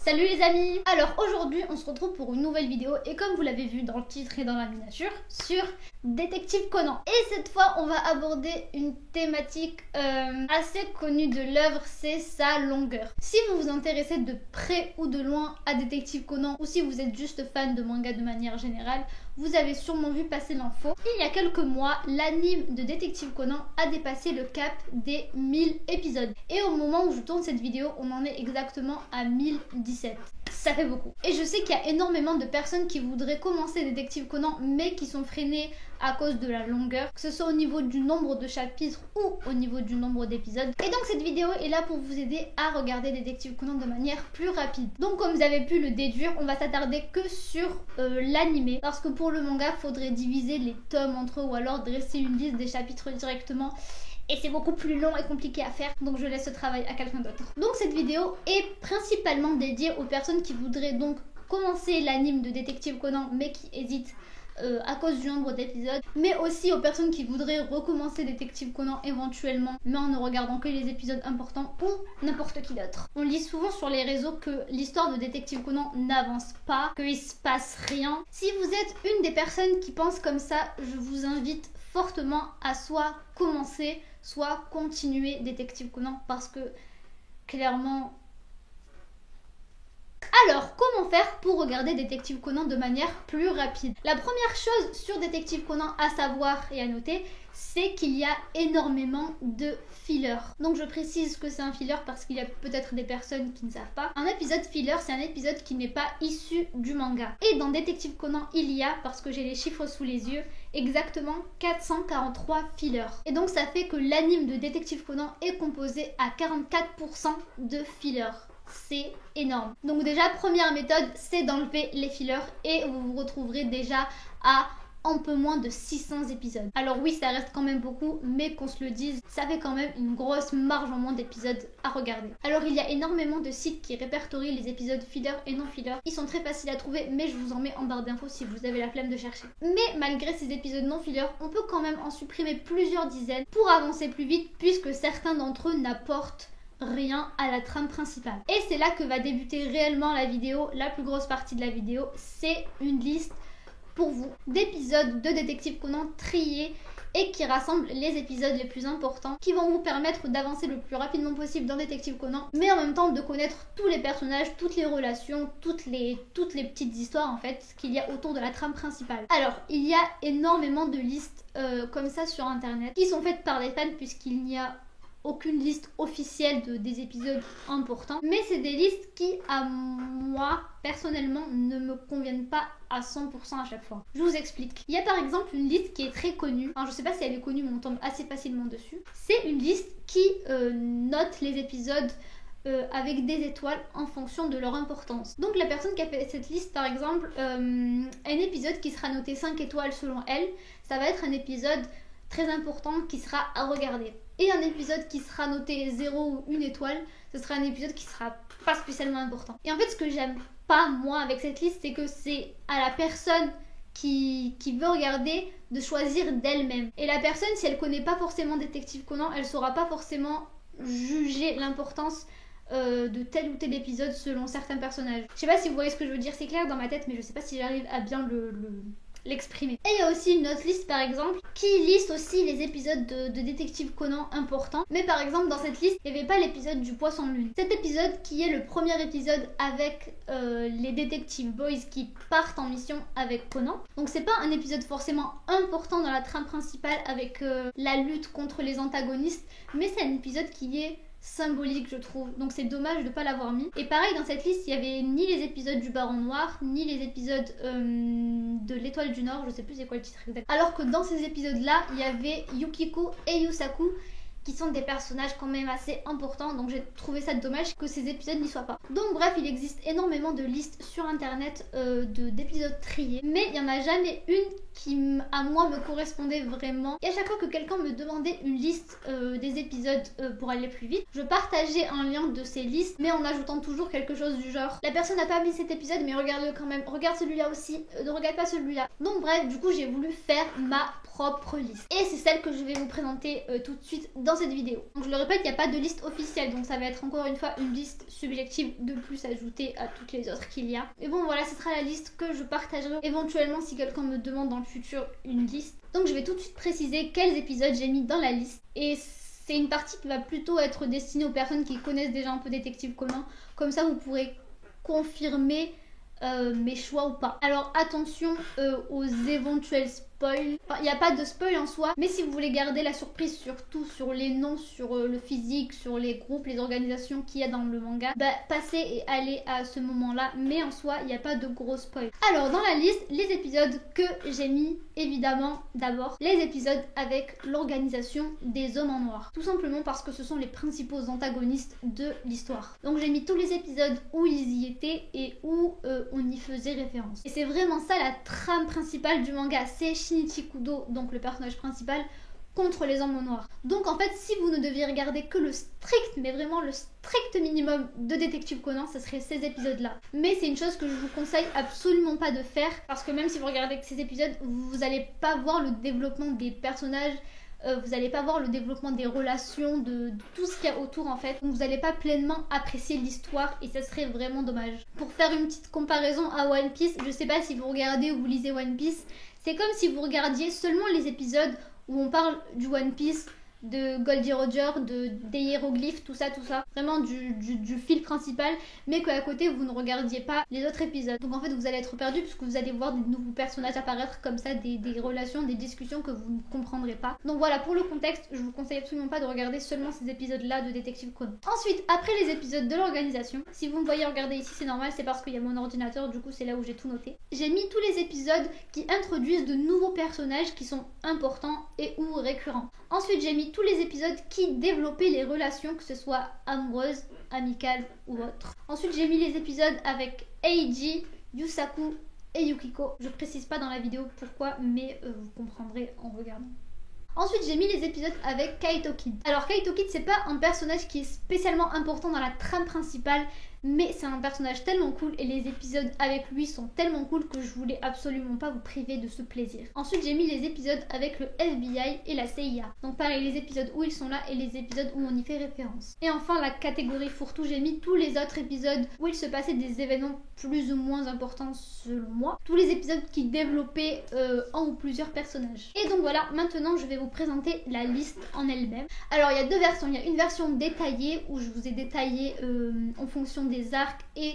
Salut les amis! Alors aujourd'hui on se retrouve pour une nouvelle vidéo et comme vous l'avez vu dans le titre et dans la miniature, sur Détective Conan. Et cette fois on va aborder une thématique assez connue de l'œuvre, c'est sa longueur. Si vous vous intéressez de près ou de loin à Détective Conan ou si vous êtes juste fan de manga de manière générale, vous avez sûrement vu passer l'info. Il y a quelques mois, l'anime de Détective Conan a dépassé le cap des 1000 épisodes. Et au moment où je tourne cette vidéo, on en est exactement à 1017. Ça fait beaucoup. Et je sais qu'il y a énormément de personnes qui voudraient commencer Détective Conan mais qui sont freinées à cause de la longueur, que ce soit au niveau du nombre de chapitres ou au niveau du nombre d'épisodes. Et donc cette vidéo est là pour vous aider à regarder Détective Conan de manière plus rapide. Donc comme vous avez pu le déduire, on va s'attarder que sur l'animé, parce que pour le manga, faudrait diviser les tomes entre eux ou alors dresser une liste des chapitres directement. Et c'est beaucoup plus long et compliqué à faire, donc je laisse ce travail à quelqu'un d'autre. Donc cette vidéo est principalement dédiée aux personnes qui voudraient donc commencer l'anime de Détective Conan mais qui hésitent à cause du nombre d'épisodes, mais aussi aux personnes qui voudraient recommencer Détective Conan éventuellement, mais en ne regardant que les épisodes importants ou n'importe qui d'autre. On lit souvent sur les réseaux que l'histoire de Détective Conan n'avance pas, qu'il se passe rien. Si vous êtes une des personnes qui pensent comme ça, je vous invite fortement à soit commencer, soit continuer Détective Conan parce que clairement... Alors, comment faire pour regarder Détective Conan de manière plus rapide? La première chose sur Détective Conan à savoir et à noter, c'est qu'il y a énormément de fillers. Donc je précise que c'est un filler parce qu'il y a peut-être des personnes qui ne savent pas. Un épisode filler, c'est un épisode qui n'est pas issu du manga. Et dans Détective Conan, il y a, parce que j'ai les chiffres sous les yeux, exactement 443 fillers. Et donc ça fait que l'anime de Détective Conan est composé à 44% de fillers. C'est énorme. Donc déjà, première méthode, c'est d'enlever les fillers et vous vous retrouverez déjà à un peu moins de 600 épisodes. Alors oui, ça reste quand même beaucoup, mais qu'on se le dise, ça fait quand même une grosse marge en moins d'épisodes à regarder. Alors il y a énormément de sites qui répertorient les épisodes fillers et non fillers. Ils sont très faciles à trouver, mais je vous en mets en barre d'infos si vous avez la flemme de chercher. Mais malgré ces épisodes non fillers, on peut quand même en supprimer plusieurs dizaines pour avancer plus vite, puisque certains d'entre eux n'apportent rien à la trame principale. Et c'est là que va débuter réellement la vidéo. La plus grosse partie de la vidéo, c'est une liste pour vous d'épisodes de Détective Conan triés et qui rassemblent les épisodes les plus importants qui vont vous permettre d'avancer le plus rapidement possible dans Détective Conan, mais en même temps de connaître tous les personnages, toutes les relations, toutes les petites histoires en fait qu'il y a autour de la trame principale. Alors, il y a énormément de listes comme ça sur internet qui sont faites par des fans puisqu'il n'y a aucune liste officielle des épisodes importants, mais c'est des listes qui à moi personnellement ne me conviennent pas à 100% à chaque fois. Je vous explique. Il y a par exemple une liste qui est très connue, enfin je sais pas si elle est connue mais on tombe assez facilement dessus. C'est une liste qui note les épisodes avec des étoiles en fonction de leur importance. Donc la personne qui a fait cette liste par exemple, un épisode qui sera noté 5 étoiles selon elle, ça va être un épisode très important qui sera à regarder. Et un épisode qui sera noté 0 ou 1 étoile, ce sera un épisode qui sera pas spécialement important. Et en fait, ce que j'aime pas moi avec cette liste, c'est que c'est à la personne qui veut regarder de choisir d'elle-même. Et la personne, si elle connaît pas forcément Détective Conan, elle saura pas forcément juger l'importance de tel ou tel épisode selon certains personnages. Je sais pas si vous voyez ce que je veux dire, c'est clair dans ma tête, mais je sais pas si j'arrive à bien l'exprimer. Et il y a aussi une autre liste par exemple qui liste aussi les épisodes de Détective Conan importants, mais par exemple dans cette liste il n'y avait pas l'épisode du poisson lune. Cet épisode qui est le premier épisode avec les Detective Boys qui partent en mission avec Conan, donc c'est pas un épisode forcément important dans la trame principale avec la lutte contre les antagonistes, mais c'est un épisode qui est symbolique je trouve, donc c'est dommage de pas l'avoir mis. Et pareil dans cette liste il y avait ni les épisodes du Baron Noir ni les épisodes de l'Étoile du Nord, je sais plus c'est quoi le titre exact, alors que dans ces épisodes là il y avait Yukiko et Yusaku qui sont des personnages quand même assez importants, donc j'ai trouvé ça dommage que ces épisodes n'y soient pas. Donc bref, il existe énormément de listes sur internet d'épisodes triés, mais il n'y en a jamais une qui à moi me correspondait vraiment. Et à chaque fois que quelqu'un me demandait une liste des épisodes pour aller plus vite, je partageais un lien de ces listes, mais en ajoutant toujours quelque chose du genre la personne n'a pas mis cet épisode mais regarde-le quand même, regarde celui-là aussi, ne regarde pas celui-là. Donc bref, du coup j'ai voulu faire ma propre liste. Et c'est celle que je vais vous présenter tout de suite dans cette vidéo. Donc je le répète, il n'y a pas de liste officielle, donc ça va être encore une fois une liste subjective de plus ajoutée à toutes les autres qu'il y a. Et bon voilà, ce sera la liste que je partagerai éventuellement si quelqu'un me demande dans le futur une liste. Donc je vais tout de suite préciser quels épisodes j'ai mis dans la liste. Et c'est une partie qui va plutôt être destinée aux personnes qui connaissent déjà un peu Détective Conan. Comme ça vous pourrez confirmer mes choix ou pas. Alors attention aux éventuels spoils. Enfin, il n'y a pas de spoil en soi, mais si vous voulez garder la surprise surtout sur les noms, sur le physique, sur les groupes, les organisations qu'il y a dans le manga, bah passez et allez à ce moment-là, mais en soi il n'y a pas de gros spoil. Alors dans la liste, les épisodes que j'ai mis, évidemment d'abord les épisodes avec l'organisation des hommes en noir, tout simplement parce que ce sont les principaux antagonistes de l'histoire. Donc j'ai mis tous les épisodes où ils y étaient et où on y faisait référence. Et c'est vraiment ça la trame principale du manga, c'est Shinichi Kudo, donc le personnage principal, contre les hommes en noir. Donc en fait, si vous ne deviez regarder que le strict, mais vraiment le strict minimum de Détective Conan, ce serait ces épisodes-là. Mais c'est une chose que je vous conseille absolument pas de faire, parce que même si vous regardez que ces épisodes, vous n'allez pas voir le développement des personnages, vous n'allez pas voir le développement des relations, de tout ce qu'il y a autour en fait. Donc vous n'allez pas pleinement apprécier l'histoire et ça serait vraiment dommage. Pour faire une petite comparaison à One Piece, je sais pas si vous regardez ou vous lisez One Piece, c'est comme si vous regardiez seulement les épisodes où on parle du One Piece, de Goldie Roger, des hiéroglyphes, tout ça, vraiment du fil principal, mais qu'à côté vous ne regardiez pas les autres épisodes. Donc en fait vous allez être perdu puisque vous allez voir des nouveaux personnages apparaître comme ça, des relations, des discussions que vous ne comprendrez pas. Donc voilà, pour le contexte, je vous conseille absolument pas de regarder seulement ces épisodes là de Détective Conan. Ensuite, après les épisodes de l'organisation, si vous me voyez regarder ici, c'est normal, c'est parce qu'il y a mon ordinateur, du coup c'est là où j'ai tout noté. J'ai mis tous les épisodes qui introduisent de nouveaux personnages qui sont importants et ou récurrents. Ensuite j'ai mis tous les épisodes qui développaient les relations, que ce soit amoureuses, amicales ou autres. Ensuite j'ai mis les épisodes avec Eiji, Yusaku et Yukiko. Je précise pas dans la vidéo pourquoi, mais vous comprendrez en regardant. Ensuite j'ai mis les épisodes avec Kaito Kid. Alors Kaito Kid c'est pas un personnage qui est spécialement important dans la trame principale, mais c'est un personnage tellement cool et les épisodes avec lui sont tellement cool que je voulais absolument pas vous priver de ce plaisir. Ensuite j'ai mis les épisodes avec le FBI et la CIA. Donc pareil, les épisodes où ils sont là et les épisodes où on y fait référence. Et enfin la catégorie fourre-tout, j'ai mis tous les autres épisodes où il se passait des événements plus ou moins importants selon moi. Tous les épisodes qui développaient un ou plusieurs personnages. Et donc voilà, maintenant je vais vous présenter la liste en elle-même. Alors il y a deux versions, il y a une version détaillée où je vous ai détaillé en fonction des arcs et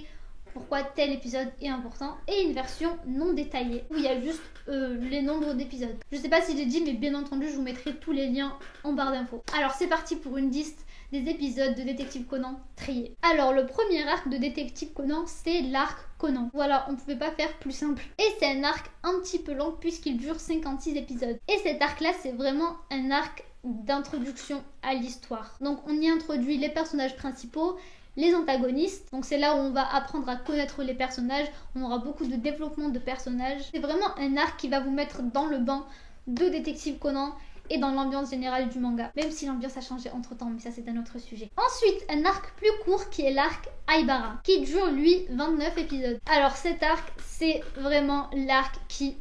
pourquoi tel épisode est important, et une version non détaillée où il y a juste les nombres d'épisodes. Je sais pas si j'ai dit, mais bien entendu je vous mettrai tous les liens en barre d'infos. Alors c'est parti pour une liste des épisodes de Détective Conan triés. Alors le premier arc de Détective Conan, c'est l'arc Conan. Voilà, on pouvait pas faire plus simple. Et c'est un arc un petit peu long puisqu'il dure 56 épisodes. Et cet arc là, c'est vraiment un arc d'introduction à l'histoire. Donc on y introduit les personnages principaux, les antagonistes, donc c'est là où on va apprendre à connaître les personnages, on aura beaucoup de développement de personnages. C'est vraiment un arc qui va vous mettre dans le bain de Détective Conan et dans l'ambiance générale du manga, même si l'ambiance a changé entre temps, mais ça c'est un autre sujet. Ensuite, un arc plus court qui est l'arc Aibara, qui dure lui 29 épisodes. Alors cet arc, c'est vraiment l'arc qui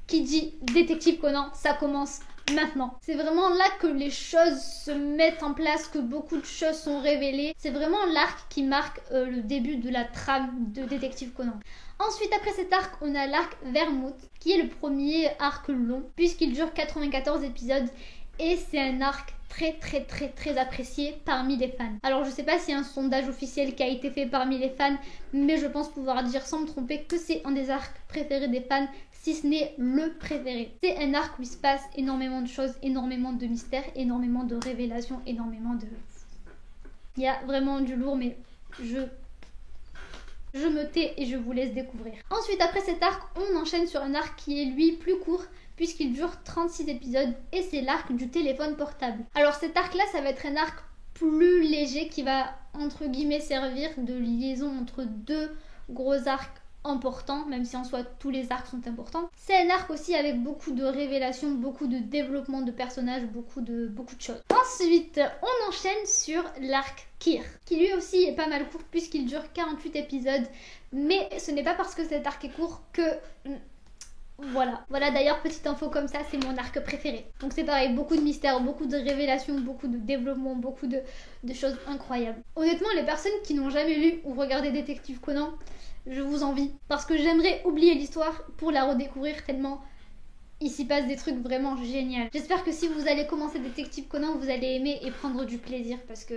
dit Détective Conan, ça commence maintenant. C'est vraiment là que les choses se mettent en place, que beaucoup de choses sont révélées. C'est vraiment l'arc qui marque le début de la trame de Détective Conan. Ensuite, après cet arc, on a l'arc Vermouth, qui est le premier arc long, puisqu'il dure 94 épisodes, et c'est un arc très apprécié parmi les fans. Alors je sais pas s'il y a un sondage officiel qui a été fait parmi les fans, mais je pense pouvoir dire sans me tromper que c'est un des arcs préférés des fans, si ce n'est le préféré. C'est un arc où il se passe énormément de choses, énormément de mystères, énormément de révélations, énormément de... Il y a vraiment du lourd, mais je me tais et je vous laisse découvrir. Ensuite, après cet arc, on enchaîne sur un arc qui est lui plus court, puisqu'il dure 36 épisodes, et c'est l'arc du téléphone portable. Alors cet arc-là, ça va être un arc plus léger qui va, entre guillemets, servir de liaison entre deux gros arcs importants, même si en soi tous les arcs sont importants. C'est un arc aussi avec beaucoup de révélations, beaucoup de développement de personnages, beaucoup de choses. Ensuite, on enchaîne sur l'arc Kir, qui lui aussi est pas mal court puisqu'il dure 48 épisodes, mais ce n'est pas parce que cet arc est court que... Voilà d'ailleurs, petite info comme ça, c'est mon arc préféré. Donc c'est pareil, beaucoup de mystères, beaucoup de révélations, beaucoup de développement, beaucoup de choses incroyables. Honnêtement, les personnes qui n'ont jamais lu ou regardé Détective Conan, je vous envie. Parce que j'aimerais oublier l'histoire pour la redécouvrir tellement il s'y passe des trucs vraiment géniaux. J'espère que si vous allez commencer Détective Conan, vous allez aimer et prendre du plaisir parce que...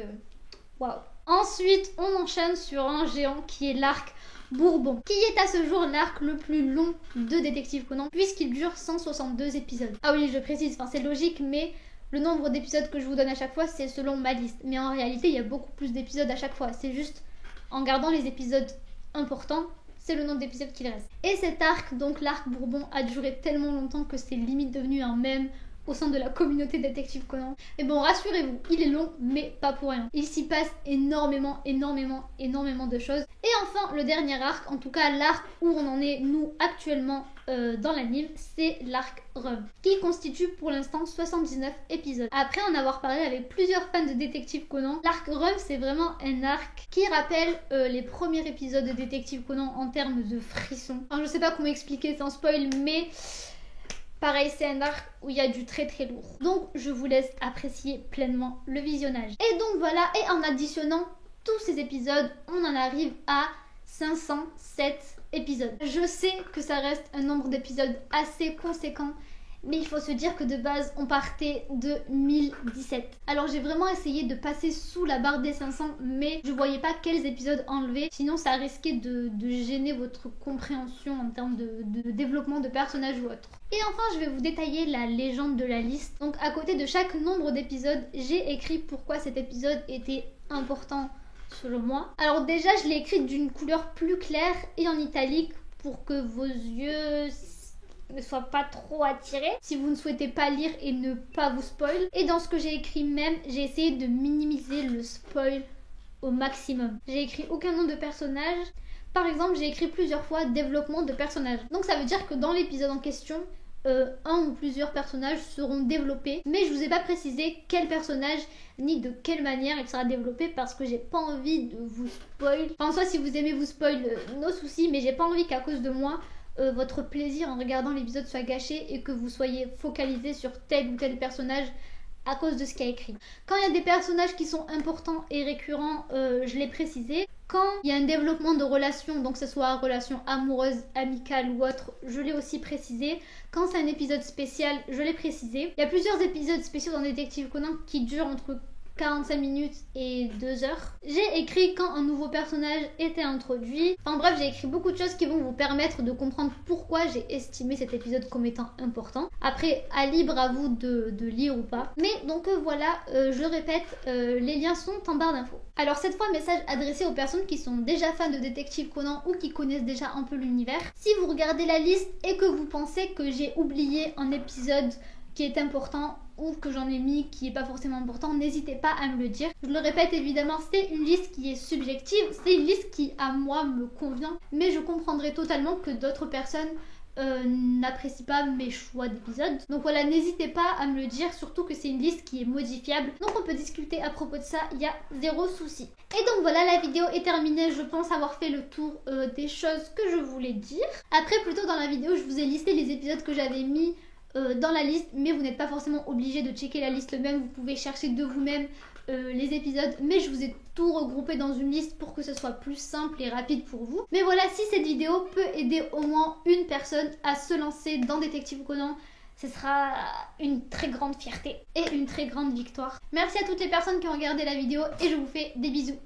waouh. Ensuite, on enchaîne sur un géant qui est l'arc Bourbon, qui est à ce jour l'arc le plus long de Détective Conan, puisqu'il dure 162 épisodes. Ah oui, je précise, c'est logique, mais le nombre d'épisodes que je vous donne à chaque fois, c'est selon ma liste. Mais en réalité, il y a beaucoup plus d'épisodes à chaque fois. C'est juste en gardant les épisodes importants, c'est le nombre d'épisodes qu'il reste. Et cet arc, donc l'arc Bourbon, a duré tellement longtemps que c'est limite devenu un mème au sein de la communauté Détective Conan. Et bon, rassurez-vous, il est long, mais pas pour rien. Il s'y passe énormément de choses. Et enfin, le dernier arc, en tout cas l'arc où on en est, nous, actuellement dans l'anime, c'est l'arc Rum, qui constitue pour l'instant 79 épisodes. Après en avoir parlé avec plusieurs fans de Détective Conan, l'arc Rum, c'est vraiment un arc qui rappelle les premiers épisodes de Détective Conan en termes de frissons. Alors, je sais pas comment expliquer sans spoil, mais... pareil, c'est un arc où il y a du très lourd. Donc, je vous laisse apprécier pleinement le visionnage. Et donc voilà, et en additionnant tous ces épisodes, on en arrive à 507 épisodes. Je sais que ça reste un nombre d'épisodes assez conséquent, mais il faut se dire que de base, on partait de 1017. Alors j'ai vraiment essayé de passer sous la barre des 500, mais je voyais pas quels épisodes enlever, sinon ça risquait de gêner votre compréhension en termes de développement de personnages ou autre. Et enfin, je vais vous détailler la légende de la liste. Donc à côté de chaque nombre d'épisodes, j'ai écrit pourquoi cet épisode était important selon moi. Alors déjà, je l'ai écrit d'une couleur plus claire et en italique pour que vos yeux ne soient pas trop attirés si vous ne souhaitez pas lire et ne pas vous spoil. Et dans ce que j'ai écrit même, j'ai essayé de minimiser le spoil au maximum. J'ai écrit aucun nom de personnage. Par exemple, j'ai écrit plusieurs fois développement de personnage. Donc ça veut dire que dans l'épisode en question, un ou plusieurs personnages seront développés, mais je vous ai pas précisé quel personnage ni de quelle manière il sera développé parce que j'ai pas envie de vous spoil. Enfin, soit si vous aimez vous spoil, nos soucis, mais j'ai pas envie qu'à cause de moi votre plaisir en regardant l'épisode soit gâché et que vous soyez focalisé sur tel ou tel personnage à cause de ce qu'il y a écrit. Quand il y a des personnages qui sont importants et récurrents, je l'ai précisé. Quand il y a un développement de relations, donc que ce soit relation amoureuse, amicale ou autre, je l'ai aussi précisé. Quand c'est un épisode spécial, je l'ai précisé. Il y a plusieurs épisodes spéciaux dans Détective Conan qui durent entre 45 minutes et 2 heures. J'ai écrit quand un nouveau personnage était introduit. Enfin bref, j'ai écrit beaucoup de choses qui vont vous permettre de comprendre pourquoi j'ai estimé cet épisode comme étant important. Après, à libre à vous de lire ou pas. Mais donc voilà, je répète, les liens sont en barre d'infos. Alors cette fois, message adressé aux personnes qui sont déjà fans de Détective Conan ou qui connaissent déjà un peu l'univers. Si vous regardez la liste et que vous pensez que j'ai oublié un épisode qui est important ou que j'en ai mis qui est pas forcément important, n'hésitez pas à me le dire. Je le répète évidemment, c'est une liste qui est subjective, c'est une liste qui à moi me convient, mais je comprendrai totalement que d'autres personnes n'apprécient pas mes choix d'épisodes. Donc voilà, n'hésitez pas à me le dire, surtout que c'est une liste qui est modifiable, donc on peut discuter à propos de ça, il y a zéro souci. Et donc voilà, la vidéo est terminée, je pense avoir fait le tour des choses que je voulais dire. Après, plus tôt dans la vidéo, je vous ai listé les épisodes que j'avais mis dans la liste, mais vous n'êtes pas forcément obligé de checker la liste même, vous pouvez chercher de vous-même les épisodes, mais je vous ai tout regroupé dans une liste pour que ce soit plus simple et rapide pour vous. Mais voilà, si cette vidéo peut aider au moins une personne à se lancer dans Détective Conan, ce sera une très grande fierté et une très grande victoire. Merci à toutes les personnes qui ont regardé la vidéo et je vous fais des bisous.